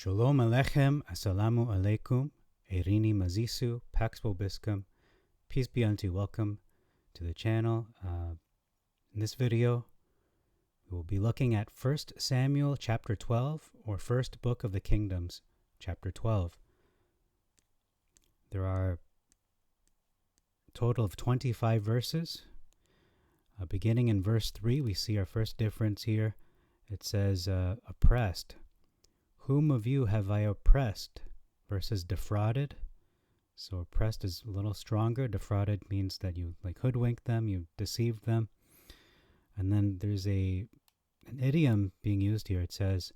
Shalom Alechem, Assalamu Alaikum, Erini Mazisu, Pax Vobiscum, peace be unto you. Welcome to the channel. In this video, we will be looking at 1 Samuel chapter 12, or First Book of the Kingdoms, chapter 12. There are a total of 25 verses. Beginning in verse 3, we see our first difference here. It says, oppressed. Whom of you have I oppressed? Versus defrauded. So oppressed is a little stronger. Defrauded means that you hoodwinked them, you deceived them. And then there's an idiom being used here. It says,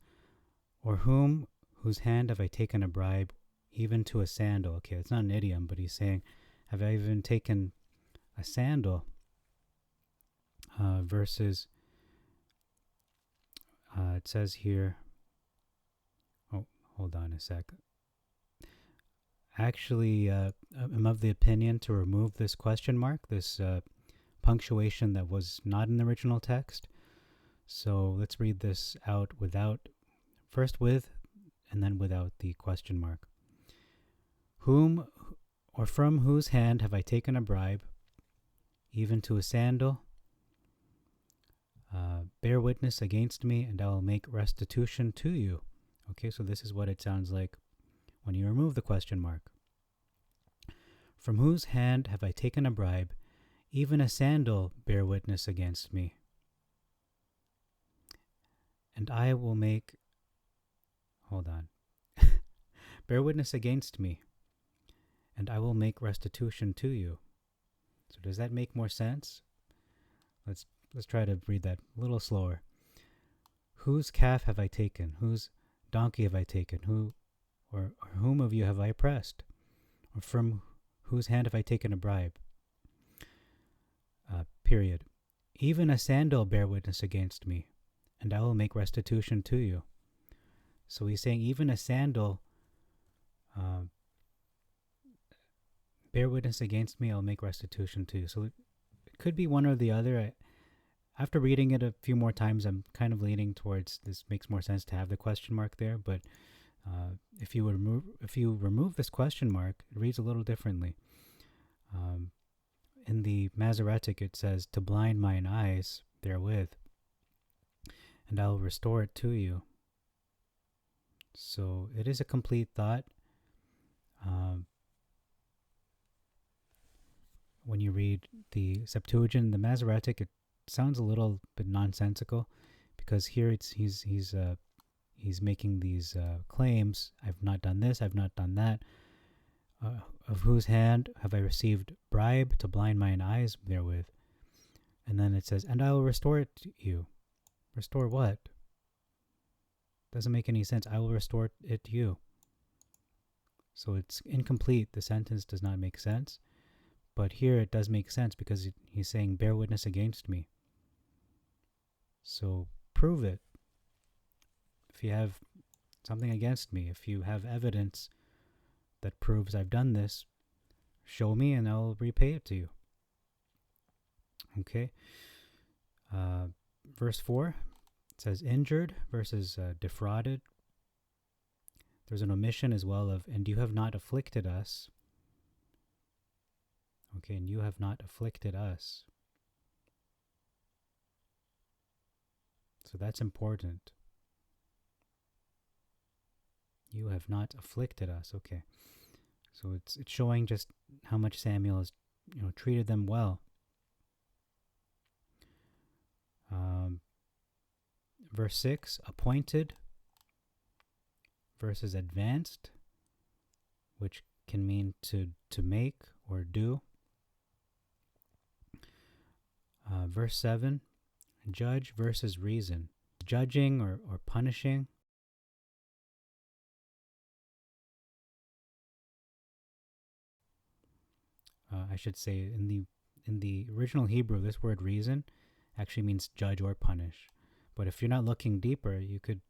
or whose hand have I taken a bribe, even to a sandal? Okay, it's not an idiom, but he's saying, have I even taken a sandal? Versus, it says here, hold on a sec. Actually, I'm of the opinion to remove this question mark, this punctuation that was not in the original text. So let's read this out first with, and then without the question mark. Whom or from whose hand have I taken a bribe, even to a sandal? Bear witness against me, and I will make restitution to you. Okay, so this is what it sounds like when you remove the question mark. From whose hand have I taken a bribe, even a sandal bear witness against me? And I will make, bear witness against me, and I will make restitution to you. So does that make more sense? Let's try to read that a little slower. Whose calf have I taken? Whose donkey have I taken? Whom of you have I oppressed? Or from whose hand have I taken a bribe? Period. Even a sandal bear witness against me, and I will make restitution to you. So he's saying even a sandal bear witness against me, I'll make restitution to you. So it could be one or the other. After reading it a few more times, I'm kind of leaning towards this makes more sense to have the question mark there. But if you remove this question mark, it reads a little differently. In the Masoretic, it says, to blind mine eyes therewith, and I will restore it to you. So it is a complete thought. When you read the Septuagint, the Masoretic, it sounds a little bit nonsensical, because here he's making these claims. I've not done this, I've not done that. Of whose hand have I received bribe to blind mine eyes therewith? And then it says, and I will restore it to you. Restore what? Doesn't make any sense. I will restore it to you. So it's incomplete. The sentence does not make sense. But here it does make sense, because he's saying, bear witness against me. So prove it. If you have something against me, if you have evidence that proves I've done this, show me and I'll repay it to you. Okay. Verse 4, it says injured versus defrauded. There's an omission as well of, and you have not afflicted us. Okay, and you have not afflicted us. So that's important. You have not afflicted us. Okay. So it's showing just how much Samuel has, treated them well. Verse 6, appointed versus advanced, which can mean to make or do. Verse 7, judge versus reason. Judging or punishing. I should say in the original Hebrew, this word reason actually means judge or punish. But if you're not looking deeper, you could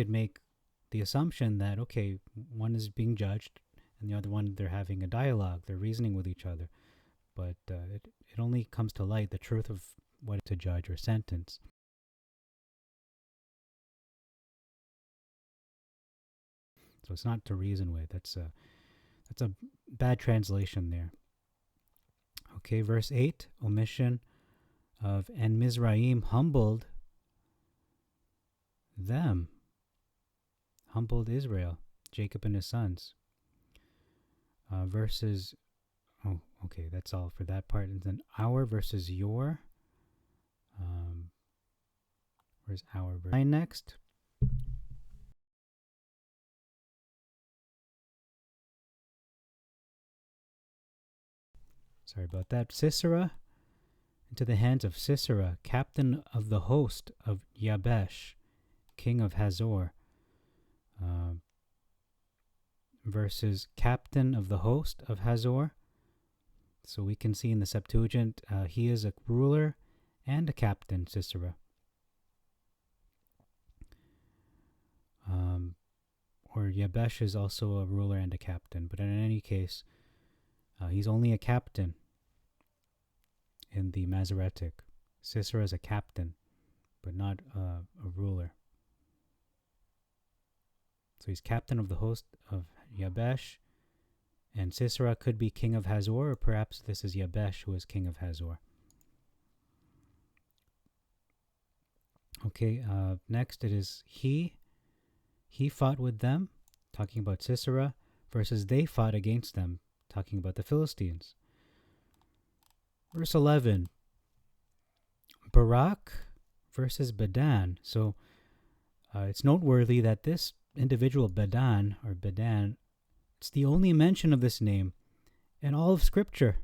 make the assumption that, okay, one is being judged and the other one, they're having a dialogue, they're reasoning with each other. But it only comes to light the truth of what to judge or sentence. So it's not to reason with. That's a bad translation there. Okay, verse 8, omission of and Mizraim humbled them, humbled Israel, Jacob and his sons. Verses, oh, okay, that's all for that part. And then our versus your. Where's our verse? 9 next. Sorry about that. Sisera, into the hands of Sisera, captain of the host of Yabesh, king of Hazor. Versus captain of the host of Hazor. So we can see in the Septuagint, he is a ruler and a captain, Sisera. Or Yabesh is also a ruler and a captain. But in any case, he's only a captain in the Masoretic. Sisera is a captain, but not a ruler. So he's captain of the host of Yabesh, and Sisera could be king of Hazor, or perhaps this is Yabesh who is king of Hazor. Okay, next it is he fought with them, talking about Sisera, versus they fought against them, talking about the Philistines. Verse 11, Barak versus Bedan. So it's noteworthy that this individual Bedan, it's the only mention of this name in all of Scripture.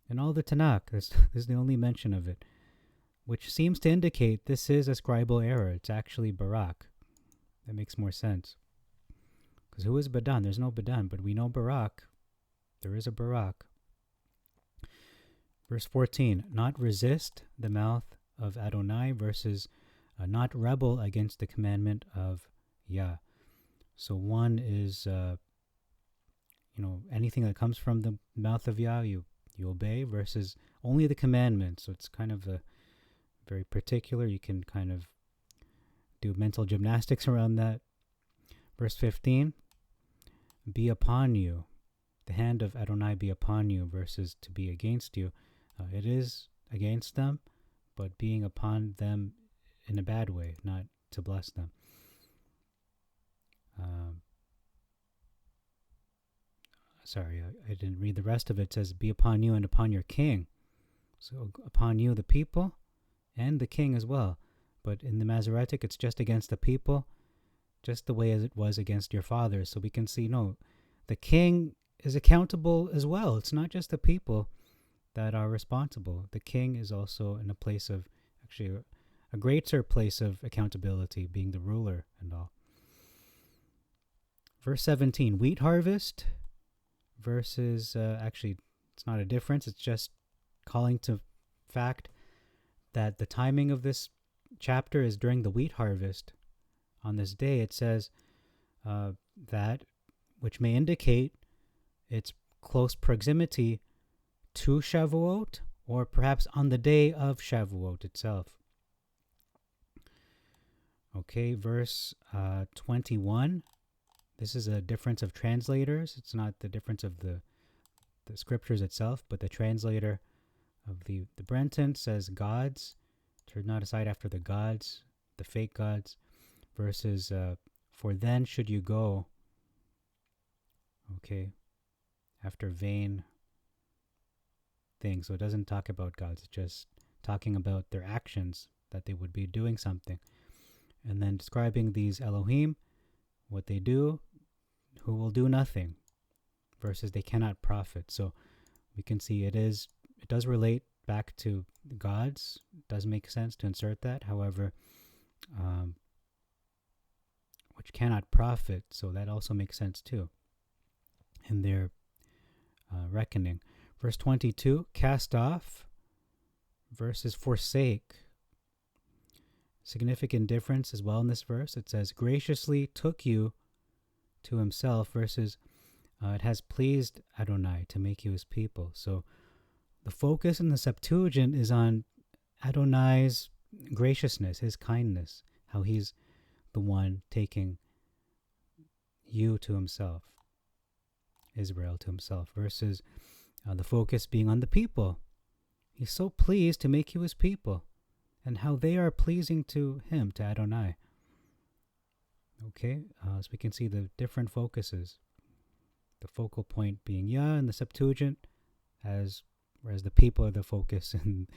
In all the Tanakh, this is the only mention of it, which seems to indicate this is a scribal error. It's actually Barak. That makes more sense. Because who is Bedan? There's no Bedan, but we know Barak. There is a Barak. Verse 14, not resist the mouth of Adonai versus not rebel against the commandment of Yah. So one is, anything that comes from the mouth of Yah, you obey, versus only the commandments. So it's kind of very particular. You can kind of do mental gymnastics around that. Verse 15, be upon you. The hand of Adonai be upon you versus to be against you. It is against them, but being upon them in a bad way, not to bless them. Sorry, I didn't read the rest of it. It says, be upon you and upon your king. So upon you, the people, and the king as well. But in the Masoretic, it's just against the people, just the way as it was against your fathers. So we can see, no, the king is accountable as well. It's not just the people that are responsible. The king is also in a place of, actually, a greater place of accountability, being the ruler and all. Verse 17, wheat harvest versus, actually, it's not a difference. It's just calling to fact that the timing of this chapter is during the wheat harvest. On this day, it says that, which may indicate its close proximity to Shavuot, or perhaps on the day of Shavuot itself. Okay, verse 21. This is a difference of translators. It's not the difference of the scriptures itself, but the translator of the Brenton says gods. Turn not aside after the gods, the fake gods, versus for then should you go. Okay, after vain things. So it doesn't talk about gods. It's just talking about their actions, that they would be doing something. And then describing these Elohim, what they do, who will do nothing, versus they cannot profit. So we can see it does relate back to the gods. It does make sense to insert that. However, which cannot profit, so that also makes sense too in their reckoning. Verse 22, cast off versus forsake. Significant difference as well in this verse. It says, graciously took you to himself versus it has pleased Adonai to make you his people. So the focus in the Septuagint is on Adonai's graciousness, his kindness, how he's the one taking you to himself, Israel to himself, versus the focus being on the people. He's so pleased to make you his people, and how they are pleasing to him, to Adonai. Okay, so we can see the different focuses. The focal point being Yah in the Septuagint, whereas the people are the focus in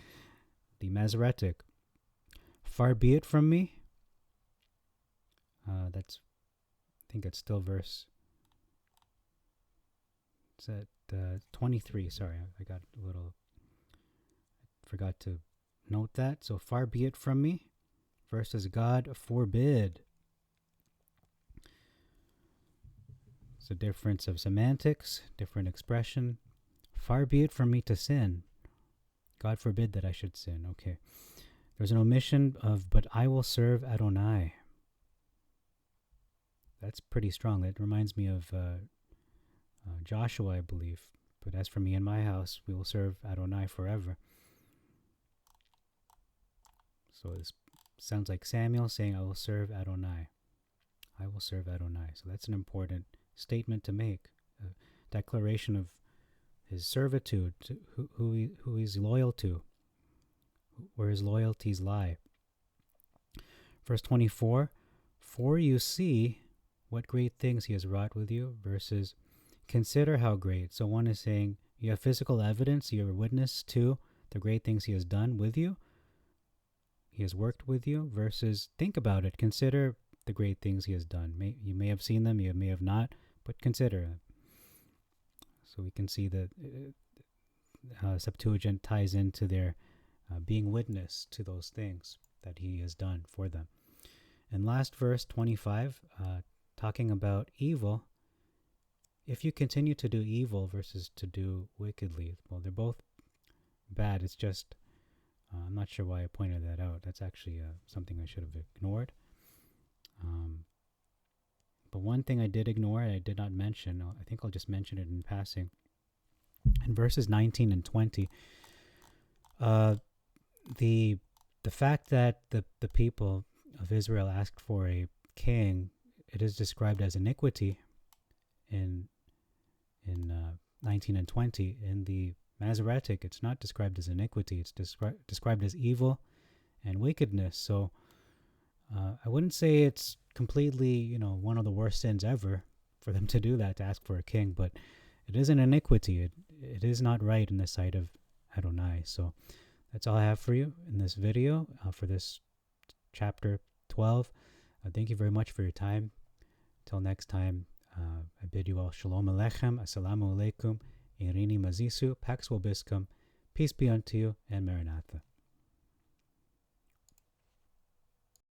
the Masoretic. Far be it from me. I think it's still verse. It's at 23. Sorry, I got a little. Forgot to note that. So far be it from me, versus God forbid. It's a difference of semantics, different expression. Far be it from me to sin. God forbid that I should sin. Okay. There's an omission of, but I will serve Adonai. That's pretty strong. It reminds me of Joshua, I believe. But as for me and my house, we will serve Adonai forever. So it sounds like Samuel saying, I will serve Adonai. I will serve Adonai. So that's an important statement to make. A declaration of his servitude, to who he's loyal to, where his loyalties lie. Verse 24, for you see what great things he has wrought with you, versus consider how great. So one is saying you have physical evidence, you're a witness to the great things he has done with you. He has worked with you, versus think about it. Consider the great things he has done. You may have seen them, you may have not, but consider them. So we can see that Septuagint ties into their being witness to those things that he has done for them. And last verse, 25, talking about evil. If you continue to do evil versus to do wickedly, well, they're both bad. It's just, I'm not sure why I pointed that out. That's actually something I should have ignored. But one thing I did ignore, I did not mention, I think I'll just mention it in passing. In verses 19 and 20, the fact that the people of Israel asked for a king, it is described as iniquity in 19 and 20. In the Masoretic, it's not described as iniquity. It's described as evil and wickedness. So I wouldn't say it's completely, one of the worst sins ever for them to do that, to ask for a king, but it is an iniquity. It is not right in the sight of Adonai. So that's all I have for you in this video for this chapter 12. Thank you very much for your time. Till next time, I bid you all shalom aleichem, assalamu alaikum, irini mazisu, pax vobiscum, peace be unto you, and maranatha.